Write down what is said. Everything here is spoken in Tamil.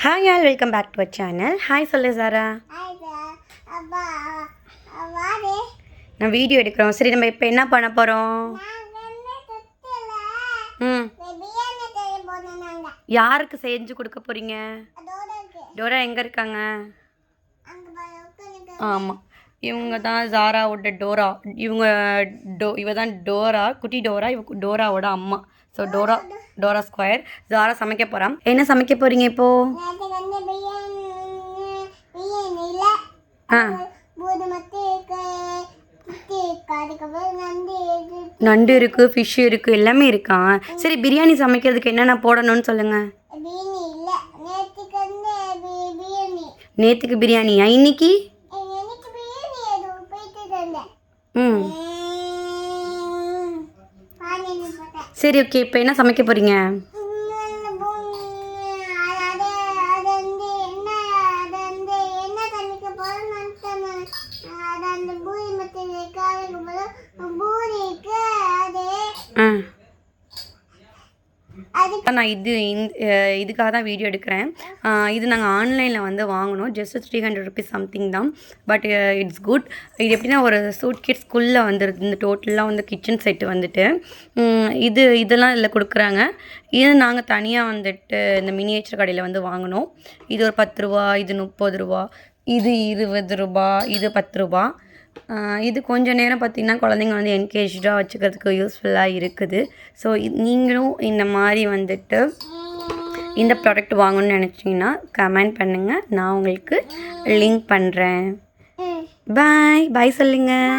Hi all, welcome back to our channel. Hi சொல்லு சாரா. நான் வீடியோ எடுக்கிறோம். சரி, நம்ம இப்போ என்ன பண்ண போகிறோம்? யாருக்கு செஞ்சு கொடுக்க போகிறீங்க? டோரா எங்கே இருக்காங்க? ஆமாம், இவங்க தான் ஜாராவோட டோரா. இவ தான் டோரா, குட்டி டோரா. இவ டோராவோட அம்மா. So Dora square. ஜாரா சமைக்க போகிறான். என்ன சமைக்க போகிறீங்க இப்போது? நண்டு இருக்குது, ஃபிஷ் இருக்குது, எல்லாமே இருக்கா? சரி, பிரியாணி சமைக்கிறதுக்கு என்னென்ன போடணும்னு சொல்லுங்கள். நேற்றுக்கு பிரியாணியா? இன்னைக்கு? சரி, ஓகே. இப்போ என்ன சமைக்க போகிறீங்க? நான் இதுக்காக தான் வீடியோ எடுக்கிறேன். இது நாங்கள் ஆன்லைனில் வந்து வாங்கினோம். ஜஸ்ட் 300 ருபீஸ் சம்திங் தான். But it's good. இது எப்படின்னா ஒரு சூட் கிட்ஸ்குள்ளே வந்துடுது. இந்த டோட்டலாக வந்து கிச்சன் செட்டு வந்துட்டு இதெல்லாம் இதில் கொடுக்குறாங்க. இது நாங்கள் தனியாக வந்துட்டு இந்த மினியேச்சர் கடையில் வந்து வாங்கினோம். இது ஒரு 10 ரூபா, இது 30 ரூபா, இது 20 ரூபா, இது 10 ரூபா. இது கொஞ்சம் நேரம் பார்த்திங்கன்னா குழந்தைங்க வந்து என்கேஜாக வச்சுக்கிறதுக்கு யூஸ்ஃபுல்லாக இருக்குது. ஸோ நீங்களும் இந்த மாதிரி வந்துட்டு இந்த ப்ராடக்ட் வாங்கணும்னு நினச்சிங்கன்னா கமெண்ட் பண்ணுங்கள். நான் உங்களுக்கு லிங்க் பண்ணுறேன். பாய் சொல்லுங்கள்.